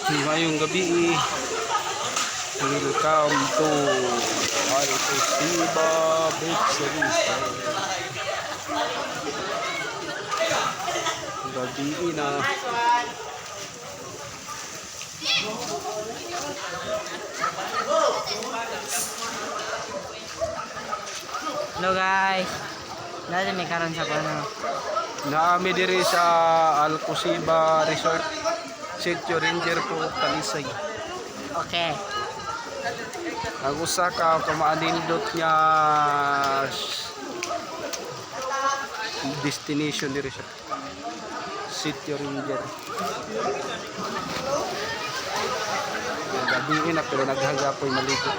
Ngayong gabi, welcome to Alcosiba Beach Resort. Gabi na. Hello guys. Dali may karon sa ano. Naami diri sa Alcosiba Resort. Sitio Ranger po Talisay. Okay. Ang usa ka kumaanindot niya destination diri siya. Sitio Ranger. Gabi na pero naghagapoy maligo.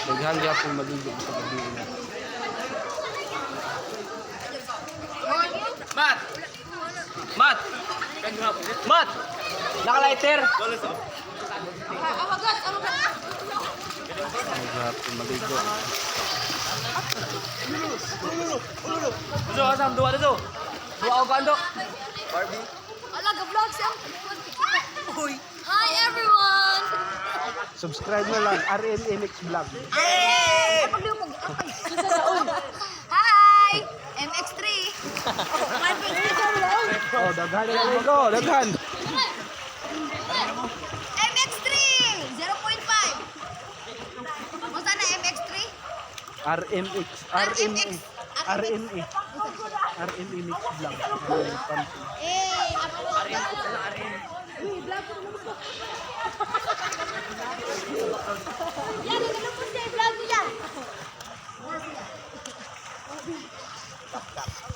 Naghagapoy maligo sa gabi na. Mat. Mat. Mat. Naka-lighter. Naghagapoy maligo. Dito asam dua dito. Dua o kando. Barbie. Alaga vlog siya. Uy. Hi everyone. Subscribe mo lang RMMX Vlog. Hey. Hi. MX3. Oh, daghan na lang ko, daghan. MX3 0.5. Musta na MX3? RMX, RMA, RMA, RMMX Vlog. Eh, yan, nagano po siya i-vlog niya.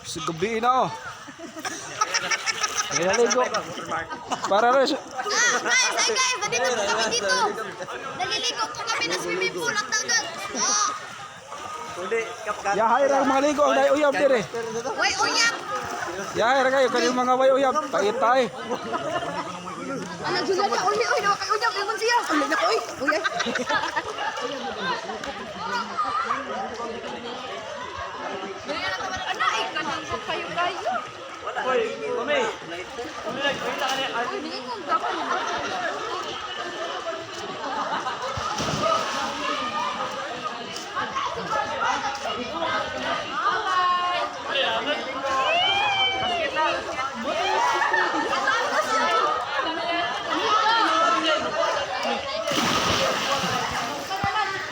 Sa gabi na oh. Kaya ligo. Para rin. Guys, nandito po kami dito. Naliligo po kami na swimming pool ang tawag. Oh. Yahay ra mga ligo ang day uyab dire. Uy, uyap. Yahay ra kayo kanil mga way uyab. Tay. Ala Julia na, uy, nawa kay uyap naman siya. Uy, nako, uy. Uy. Hoy, mami. Uy, hindi ko dapat.